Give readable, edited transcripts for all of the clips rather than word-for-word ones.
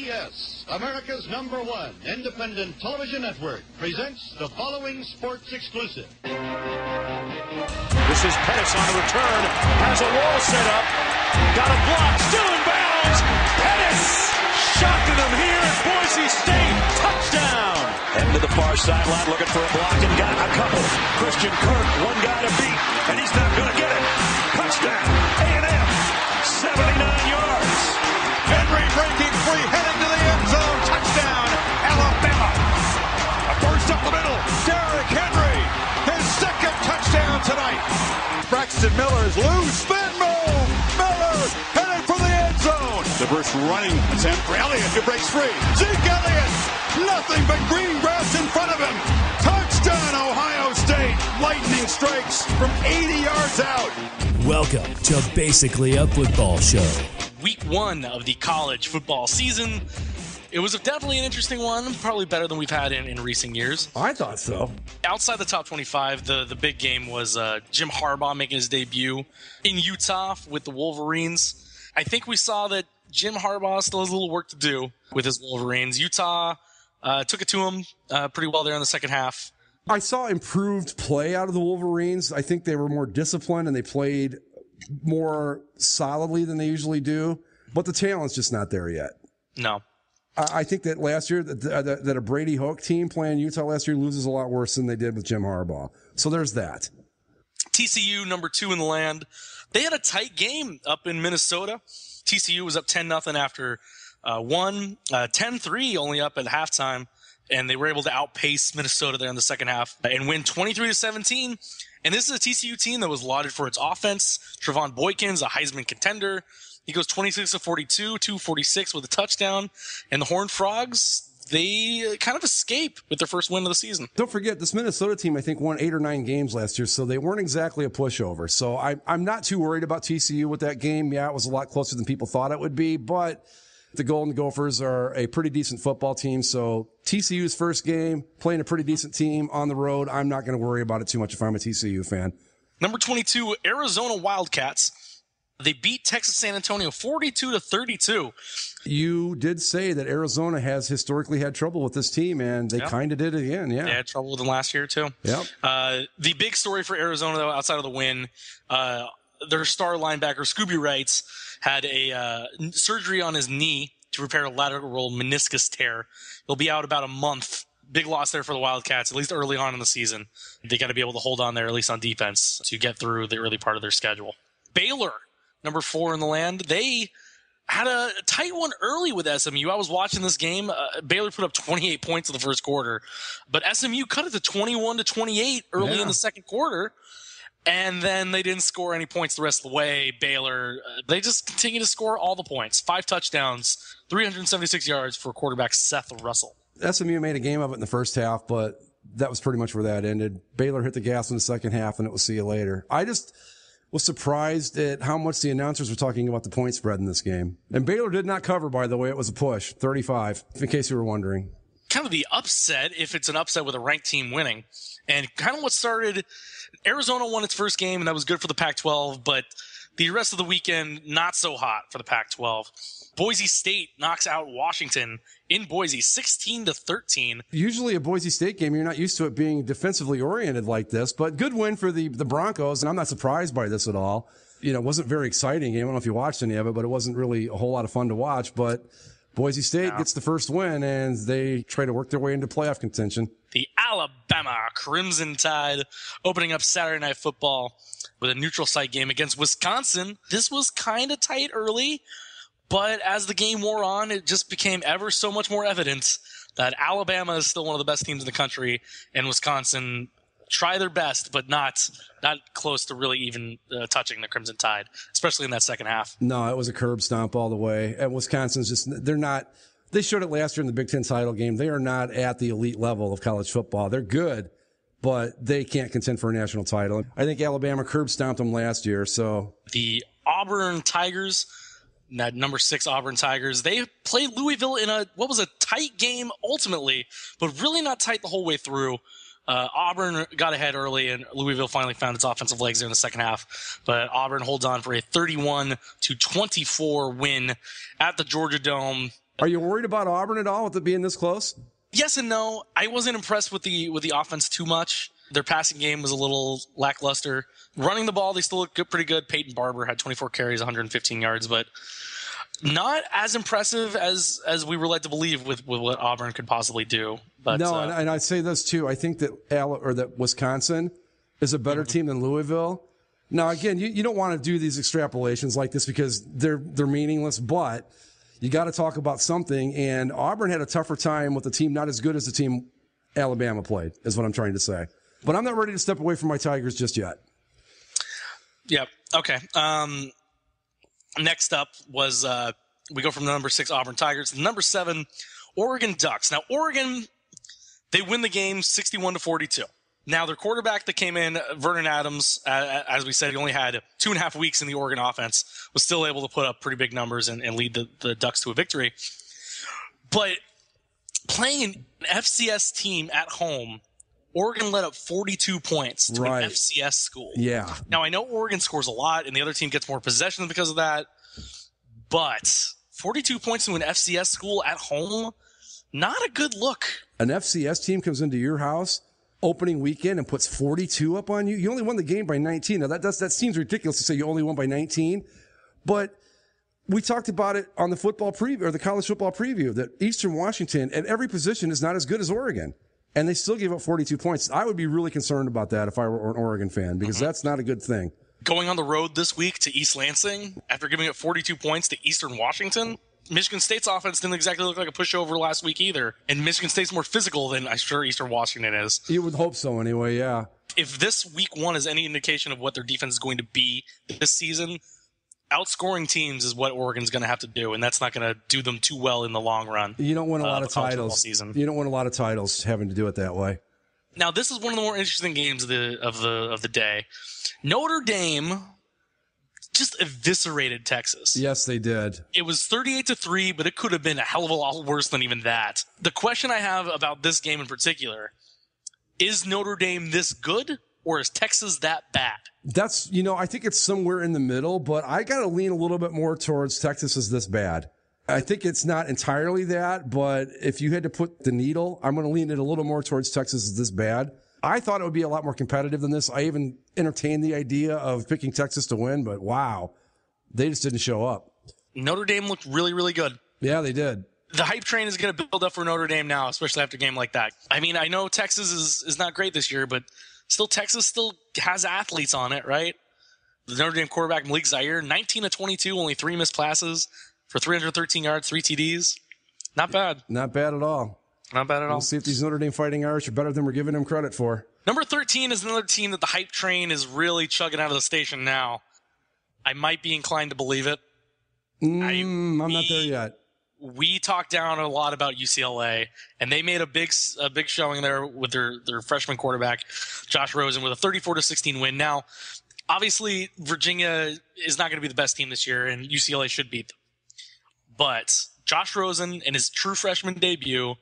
CBS, America's #1 independent television network, presents the following sports exclusive. This is Pettis on a return, has a wall set up, got a block, still in bounds. Pettis shocking him here at Boise State. Touchdown. Heading to the far sideline, looking for a block and got a couple. Christian Kirk, one guy to beat, and he's not going to get it. Touchdown. A&M, 79 yards. Henry breaking free, heading to the end zone. Touchdown, Alabama. A burst up the middle. Derrick Henry, his second touchdown tonight. Braxton Miller is loose. Spin move. Miller headed for the end zone. The first running attempt for Elliott, who breaks free. Zeke Elliott, nothing but green grass in front of him. Touchdown, Ohio State. Lightning strikes from 80 yards out. Welcome to Basically a Football Show. Week 1 of the college football season. It was definitely an interesting one, probably better than we've had in recent years. I thought so. Outside the top 25, the big game was Jim Harbaugh making his debut in Utah with the Wolverines. I think we saw that Jim Harbaugh still has a little work to do with his Wolverines. Utah took it to him pretty well there in the second half. I saw improved play out of the Wolverines. I think they were more disciplined and they played more solidly than they usually do, but the talent's just not there yet. No. I think that last year that a Brady Hoke team playing Utah last year loses a lot worse than they did with Jim Harbaugh. So there's that. TCU, number 2 in the land. They had a tight game up in Minnesota. TCU was up 10-0 after 10-3 only up at halftime, and they were able to outpace Minnesota there in the second half and win 23-17. And this is a TCU team that was lauded for its offense. Trevon Boykin's a Heisman contender. He goes 26-42, 246 with a touchdown. And the Horned Frogs, they kind of escape with their first win of the season. Don't forget, this Minnesota team, I think, won 8 or 9 games last year, so they weren't exactly a pushover. So I'm not too worried about TCU with that game. Yeah, it was a lot closer than people thought it would be, but the Golden Gophers are a pretty decent football team. So TCU's first game, playing a pretty decent team on the road, I'm not going to worry about it too much if I'm a TCU fan. Number 22, Arizona Wildcats. They beat Texas San Antonio 42-32. You did say that Arizona has historically had trouble with this team, and they kind of did it again. Yeah, they had trouble with them last year too. Yep. The big story for Arizona, though, outside of the win, their star linebacker Scooby Wrights had a surgery on his knee to repair a lateral meniscus tear. He'll be out about a month. Big loss there for the Wildcats, at least early on in the season. They got to be able to hold on there, at least on defense, to get through the early part of their schedule. Baylor, number 4 in the land. They had a tight one early with SMU. I was watching this game. Baylor put up 28 points in the first quarter, but SMU cut it to 21-28 early in the second quarter, and then they didn't score any points the rest of the way. Baylor, they just continue to score all the points. 5 touchdowns, 376 yards for quarterback Seth Russell. SMU made a game of it in the first half, but that was pretty much where that ended. Baylor hit the gas in the second half, and it was see you later. I just was surprised at how much the announcers were talking about the point spread in this game. And Baylor did not cover, by the way. It was a push, 35, in case you were wondering. Kind of the upset, if it's an upset with a ranked team winning. And kind of what started, Arizona won its first game, and that was good for the Pac-12, but the rest of the weekend, not so hot for the Pac-12. Boise State knocks out Washington in Boise, 16-13. Usually a Boise State game, you're not used to it being defensively oriented like this, but good win for the Broncos, and I'm not surprised by this at all. You know, it wasn't a very exciting game. I don't know if you watched any of it, but it wasn't really a whole lot of fun to watch. But Boise State gets the first win, and they try to work their way into playoff contention. The Alabama Crimson Tide opening up Saturday Night Football with a neutral site game against Wisconsin. This was kind of tight early, but as the game wore on, it just became ever so much more evident that Alabama is still one of the best teams in the country, and Wisconsin try their best, but not close to really even touching the Crimson Tide, especially in that second half. No, it was a curb stomp all the way. And Wisconsin's just, they showed it last year in the Big Ten title game. They are not at the elite level of college football. They're good, but they can't contend for a national title. I think Alabama curb stomped them last year, so. The Auburn Tigers, that number 6 Auburn Tigers, they played Louisville in what was a tight game ultimately, but really not tight the whole way through. Auburn got ahead early, and Louisville finally found its offensive legs there in the second half. But Auburn holds on for a 31-24 win at the Georgia Dome. Are you worried about Auburn at all with it being this close? Yes and no. I wasn't impressed with the offense too much. Their passing game was a little lackluster. Running the ball, they still look pretty good. Peyton Barber had 24 carries, 115 yards, but not as impressive as we were led to believe with what Auburn could possibly do. But no, and I'd say this too. I think that Wisconsin is a better team than Louisville. Now, again, you don't want to do these extrapolations like this because they're meaningless, but you got to talk about something. And Auburn had a tougher time with a team not as good as the team Alabama played, is what I'm trying to say. But I'm not ready to step away from my Tigers just yet. Yep. Okay. Next up was we go from the number 6 Auburn Tigers to the number 7 Oregon Ducks. Now, Oregon, they win the game 61-42. Now, their quarterback that came in, Vernon Adams, as we said, he only had 2.5 weeks in the Oregon offense, was still able to put up pretty big numbers and lead the Ducks to a victory. But playing an FCS team at home, Oregon let up 42 points to an FCS school. Yeah. Now, I know Oregon scores a lot, and the other team gets more possession because of that, but 42 points to an FCS school at home, not a good look. An FCS team comes into your house opening weekend and puts 42 up on you. You only won the game by 19. Now, that seems ridiculous to say you only won by 19, but we talked about it on the football preview or the college football preview that Eastern Washington at every position is not as good as Oregon. And they still gave up 42 points. I would be really concerned about that if I were an Oregon fan because that's not a good thing. Going on the road this week to East Lansing after giving up 42 points to Eastern Washington, Michigan State's offense didn't exactly look like a pushover last week either. And Michigan State's more physical than I'm sure Eastern Washington is. You would hope so anyway, yeah. If this week 1 is any indication of what their defense is going to be this season, outscoring teams is what Oregon's going to have to do, and that's not going to do them too well in the long run. You don't win a lot of titles. You don't win a lot of titles having to do it that way. Now, this is one of the more interesting games of the day. Notre Dame just eviscerated Texas. Yes, they did. It was 38-3, but it could have been a hell of a lot worse than even that. The question I have about this game in particular, is Notre Dame this good, or is Texas that bad? That's, I think it's somewhere in the middle, but I got to lean a little bit more towards Texas is this bad. I think it's not entirely that, but if you had to put the needle, I'm going to lean it a little more towards Texas is this bad. I thought it would be a lot more competitive than this. I even entertained the idea of picking Texas to win, but wow, they just didn't show up. Notre Dame looked really, really good. Yeah, they did. The hype train is going to build up for Notre Dame now, especially after a game like that. I mean, I know Texas is not great this year, but Texas still has athletes on it, right? The Notre Dame quarterback, Malik Zaire, 19-22, only 3 missed passes for 313 yards, 3 TDs. Not bad. Not bad at all. Not bad at all. We'll see if these Notre Dame Fighting Irish are better than we're giving them credit for. Number 13 is another team that the hype train is really chugging out of the station now. I might be inclined to believe it. I'm not there yet. We talked down a lot about UCLA, and they made a big showing there with their freshman quarterback, Josh Rosen, with a 34-16 win. Now, obviously, Virginia is not going to be the best team this year, and UCLA should beat them. But Josh Rosen, in his true freshman debut,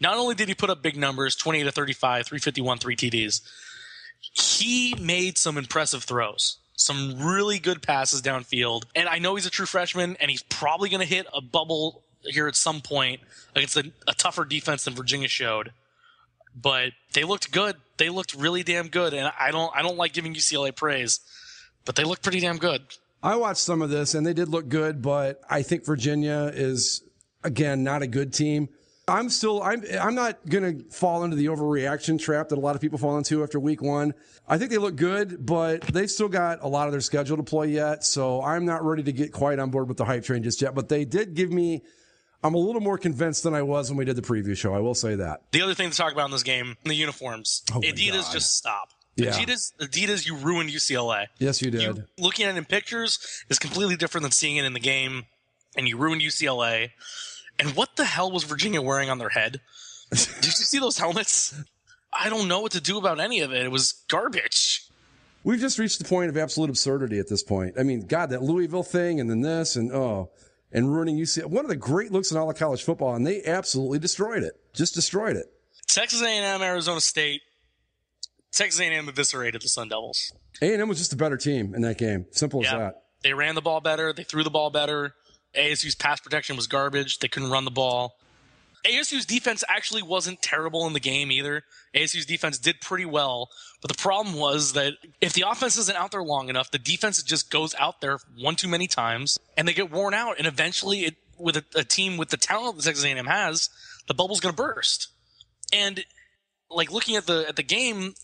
not only did he put up big numbers, 28-35, 351, 3 TDs, he made some impressive throws. Some really good passes downfield. And I know he's a true freshman, and he's probably going to hit a bubble here at some point against a tougher defense than Virginia showed. But they looked good. They looked really damn good. And I don't like giving UCLA praise, but they looked pretty damn good. I watched some of this, and they did look good, but I think Virginia is, again, not a good team. I'm not going to fall into the overreaction trap that a lot of people fall into after week 1. I think they look good, but they've still got a lot of their schedule to play yet. So I'm not ready to get quite on board with the hype train just yet, but they did give me, I'm a little more convinced than I was when we did the preview show. I will say that. The other thing to talk about in this game, the uniforms. Adidas, just stop. Yeah. Adidas, you ruined UCLA. Yes, you did. Looking at it in pictures is completely different than seeing it in the game, and you ruined UCLA. And what the hell was Virginia wearing on their head? Did you see those helmets? I don't know what to do about any of it. It was garbage. We've just reached the point of absolute absurdity at this point. I mean, God, that Louisville thing and then this and ruining UCLA. One of the great looks in all of college football, and they absolutely destroyed it. Just destroyed it. Texas A&M, Arizona State. Texas A&M eviscerated the Sun Devils. A&M was just a better team in that game. Simple as that. They ran the ball better. They threw the ball better. ASU's pass protection was garbage. They couldn't run the ball. ASU's defense actually wasn't terrible in the game either. ASU's defense did pretty well, but the problem was that if the offense isn't out there long enough, the defense just goes out there one too many times, and they get worn out, and eventually, with a team with the talent that Texas A&M has, the bubble's going to burst. And like looking at the game,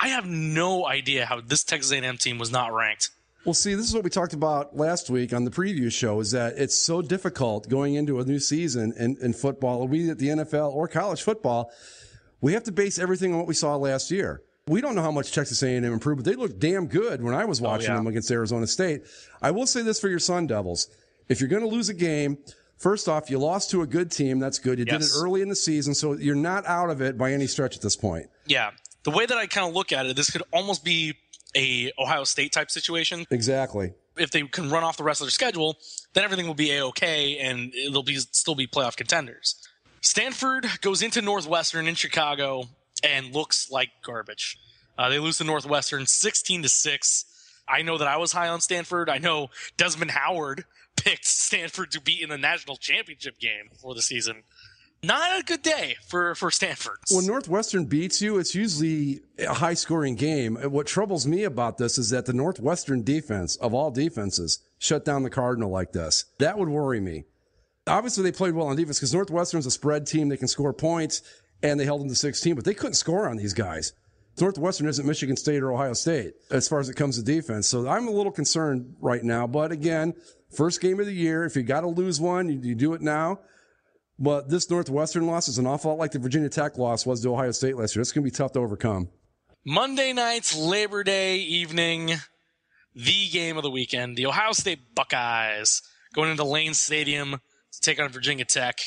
I have no idea how this Texas A&M team was not ranked. Well, see, this is what we talked about last week on the preview show, is that it's so difficult going into a new season in football, we at the NFL or college football. We have to base everything on what we saw last year. We don't know how much Texas A&M improved, but they looked damn good when I was watching them against Arizona State. I will say this for your Sun Devils. If you're going to lose a game, first off, you lost to a good team. That's good. You did it early in the season, so you're not out of it by any stretch at this point. Yeah. The way that I kind of look at it, this could almost be a Ohio State type situation. Exactly. If they can run off the rest of their schedule, then everything will be A-okay, and it'll still be playoff contenders. Stanford goes into Northwestern in Chicago and looks like garbage. They lose to Northwestern 16-6. I know that I was high on Stanford. I know Desmond Howard picked Stanford to be in the national championship game for the season. Not a good day for Stanford. When Northwestern beats you, it's usually a high-scoring game. What troubles me about this is that the Northwestern defense, of all defenses, shut down the Cardinal like this. That would worry me. Obviously, they played well on defense because Northwestern's a spread team. They can score points, and they held them to 16, but they couldn't score on these guys. Northwestern isn't Michigan State or Ohio State as far as it comes to defense. So I'm a little concerned right now. But again, first game of the year, if you got to lose one, you do it now. But this Northwestern loss is an awful lot like the Virginia Tech loss was to Ohio State last year. It's going to be tough to overcome. Monday night's Labor Day evening, the game of the weekend. The Ohio State Buckeyes going into Lane Stadium to take on Virginia Tech.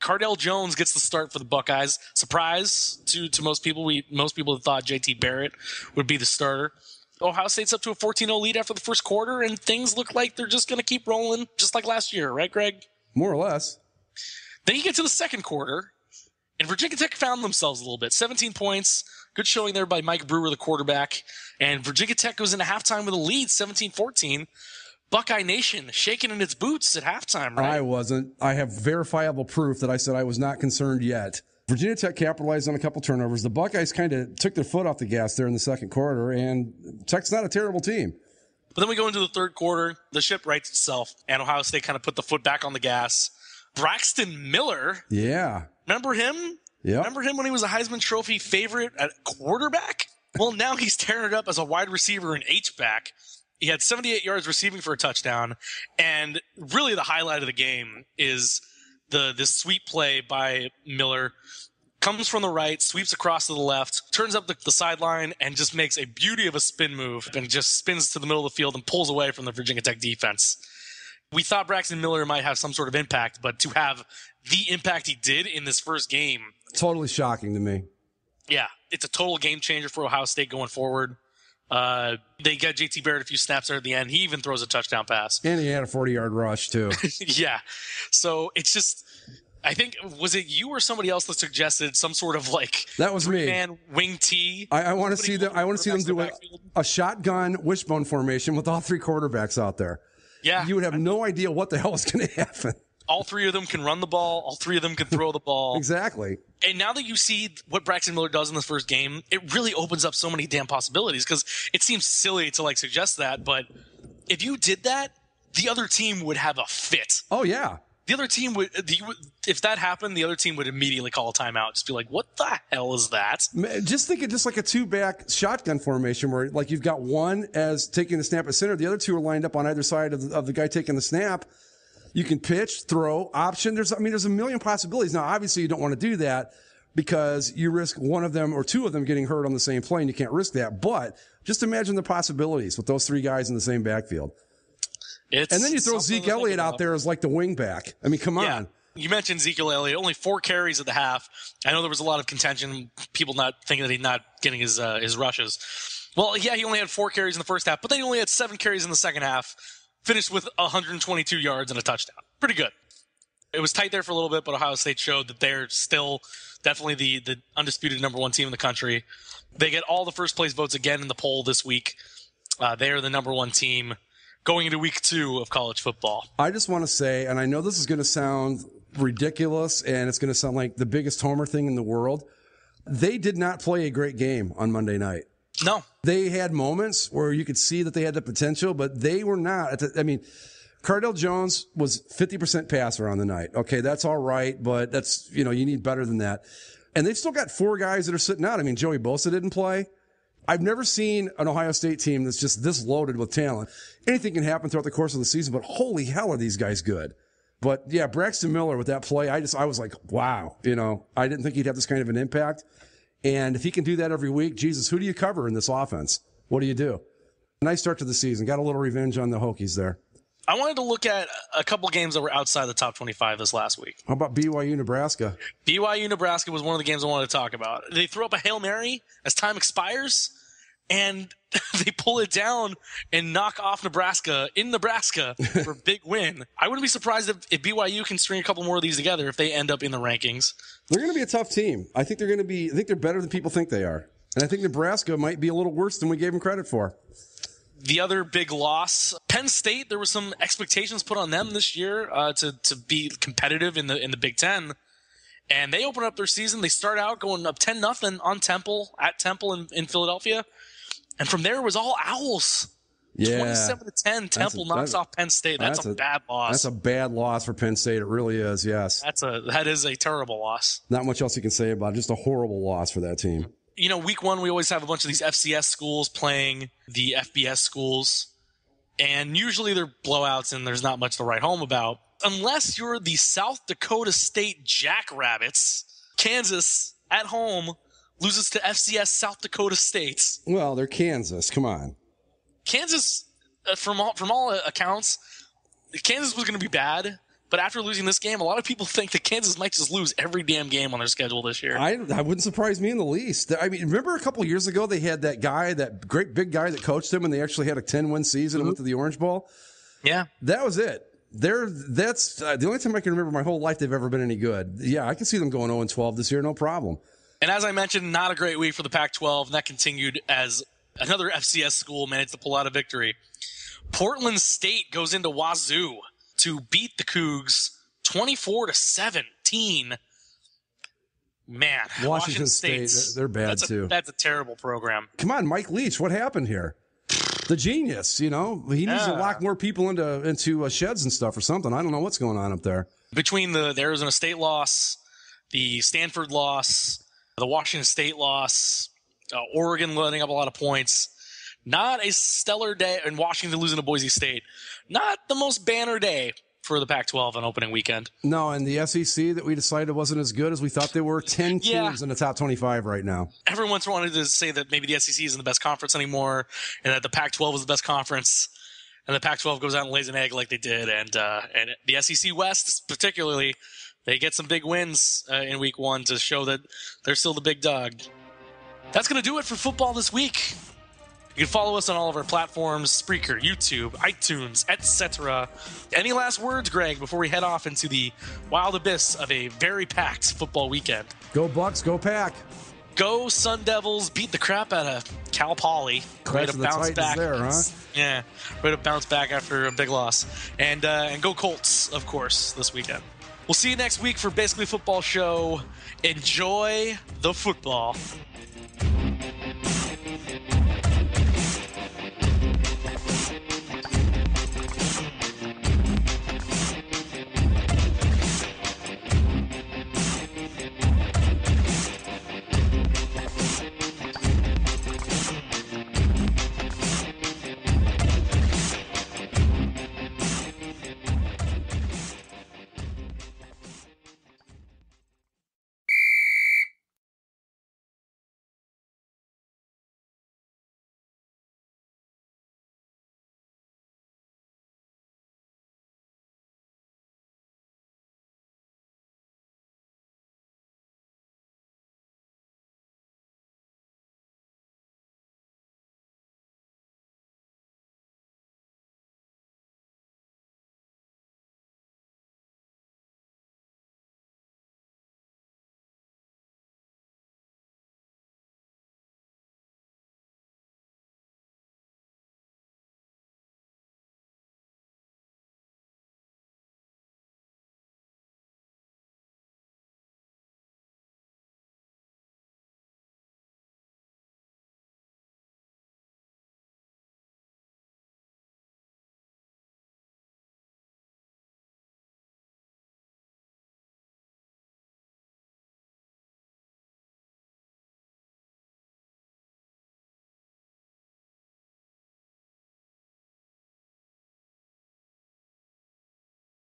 Cardell Jones gets the start for the Buckeyes. Surprise to most people. Most people thought JT Barrett would be the starter. Ohio State's up to a 14-0 lead after the first quarter, and things look like they're just going to keep rolling just like last year. Right, Greg? More or less. Then you get to the second quarter, and Virginia Tech found themselves a little bit. 17 points. Good showing there by Mike Brewer, the quarterback. And Virginia Tech goes into halftime with a lead, 17-14. Buckeye Nation shaking in its boots at halftime, right? I wasn't. I have verifiable proof that I said I was not concerned yet. Virginia Tech capitalized on a couple turnovers. The Buckeyes kind of took their foot off the gas there in the second quarter, and Tech's not a terrible team. But then we go into the third quarter. The ship rights itself, and Ohio State kind of put the foot back on the gas. Braxton Miller. Yeah. Remember him? Yeah. Remember him when he was a Heisman Trophy favorite at quarterback? Well, now he's tearing it up as a wide receiver and H-back. He had 78 yards receiving for a touchdown. And really the highlight of the game is this sweep play by Miller. Comes from the right, sweeps across to the left, turns up the sideline, and just makes a beauty of a spin move and just spins to the middle of the field and pulls away from the Virginia Tech defense. We thought Braxton Miller might have some sort of impact, but to have the impact he did in this first game. Totally shocking to me. Yeah, it's a total game changer for Ohio State going forward. They get JT Barrett a few snaps there at the end. He even throws a touchdown pass. And he had a 40-yard rush, too. Yeah. So it's just, I think, was it you or somebody else that suggested some sort of like that was three-man wing T? I want to see them. I want to see them do a shotgun wishbone formation with all three quarterbacks out there. Yeah. You would have no idea what the hell is going to happen. All three of them can run the ball. All three of them can throw the ball. Exactly. And now that you see what Braxton Miller does in this first game, it really opens up so many damn possibilities because it seems silly to like suggest that, but if you did that, the other team would have a fit. Oh, yeah. The other team would, if that happened, the other team would immediately call a timeout. Just be like, what the hell is that? Just think of just like a two-back shotgun formation where like you've got one as taking the snap at center. The other two are lined up on either side of the guy taking the snap. You can pitch, throw, option. There's a million possibilities. Now, obviously, you don't want to do that because you risk one of them or two of them getting hurt on the same play, and you can't risk that. But just imagine the possibilities with those three guys in the same backfield. And then you throw Zeke Elliott out there as like the wing back. I mean, come on. You mentioned Ezekiel Elliott, only 4 carries at the half. I know there was a lot of contention, people not thinking that he's not getting his rushes. Well, yeah, he only had 4 carries in the first half, but then he only had 7 carries in the second half. Finished with 122 yards and a touchdown. Pretty good. It was tight there for a little bit, but Ohio State showed that they're still definitely the undisputed number 1 team in the country. They get all the first place votes again in the poll this week. They are the number 1 team. going into week 2 of college football. I just want to say, and I know this is going to sound ridiculous and it's going to sound like the biggest homer thing in the world. They did not play a great game on Monday night. No. They had moments where you could see that they had the potential, but they were not. Cardell Jones was 50% passer on the night. Okay, that's all right, but that's, you need better than that. And they've still got 4 guys that are sitting out. I mean, Joey Bosa didn't play. I've never seen an Ohio State team that's just this loaded with talent. Anything can happen throughout the course of the season, but holy hell are these guys good. But yeah, Braxton Miller with that play, I was like, wow, I didn't think he'd have this kind of an impact. And if he can do that every week, Jesus, who do you cover in this offense? What do you do? Nice start to the season. Got a little revenge on the Hokies there. I wanted to look at a couple games that were outside the top 25 this last week. How about BYU, Nebraska? BYU, Nebraska was one of the games I wanted to talk about. They throw up a Hail Mary as time expires, and they pull it down and knock off Nebraska in Nebraska for a big win. I wouldn't be surprised if BYU can string a couple more of these together if they end up in the rankings. They're going to be a tough team. I think they're better than people think they are. And I think Nebraska might be a little worse than we gave them credit for. The other big loss, Penn State, there were some expectations put on them this year to be competitive in the Big Ten. And they open up their season. They start out going up 10-0 on Temple, at Temple in Philadelphia. And from there it was all Owls. Yeah. 27-10, Temple knocks off Penn State. That's a bad loss. That's a bad loss for Penn State. It really is, yes. That is a terrible loss. Not much else you can say about it. Just a horrible loss for that team. Week 1, we always have a bunch of these FCS schools playing the FBS schools, and usually they're blowouts and there's not much to write home about. Unless you're the South Dakota State Jackrabbits, Kansas at home loses to FCS South Dakota State. Well, they're Kansas. Come on. Kansas, from all accounts, Kansas was going to be bad. But after losing this game, a lot of people think that Kansas might just lose every damn game on their schedule this year. I wouldn't surprise me in the least. I mean, remember a couple of years ago they had that guy, that great big guy that coached them, and they actually had a 10-win season and went to the Orange Bowl? Yeah. That was it. That's the only time I can remember my whole life they've ever been any good. Yeah, I can see them going 0-12 this year, no problem. And as I mentioned, not a great week for the Pac-12, and that continued as another FCS school managed to pull out a victory. Portland State goes into Wazoo to beat the Cougs 24-17. Man, Washington State, they're bad too. That's a terrible program. Come on, Mike Leach, what happened here? The genius, he needs to lock more people into sheds and stuff or something. I don't know what's going on up there. Between the Arizona State loss, the Stanford loss, the Washington State loss, Oregon letting up a lot of points, not a stellar day, and Washington losing to Boise State. Not the most banner day for the Pac-12 on opening weekend. No, and the SEC that we decided wasn't as good as we thought they were. 10 teams in the top 25 right now. Everyone's wanted to say that maybe the SEC isn't the best conference anymore and that the Pac-12 was the best conference. And the Pac-12 goes out and lays an egg like they did. And the SEC West, particularly, they get some big wins in week 1 to show that they're still the big dog. That's going to do it for football this week. You can follow us on all of our platforms, Spreaker, YouTube, iTunes, etc. Any last words, Greg, before we head off into the wild abyss of a very packed football weekend? Go Bucks, go Pack. Go Sun Devils, beat the crap out of Cal Poly. Way to bounce back. There, huh? Yeah, way to bounce back after a big loss. And go Colts, of course, this weekend. We'll see you next week for Basically Football Show. Enjoy the football.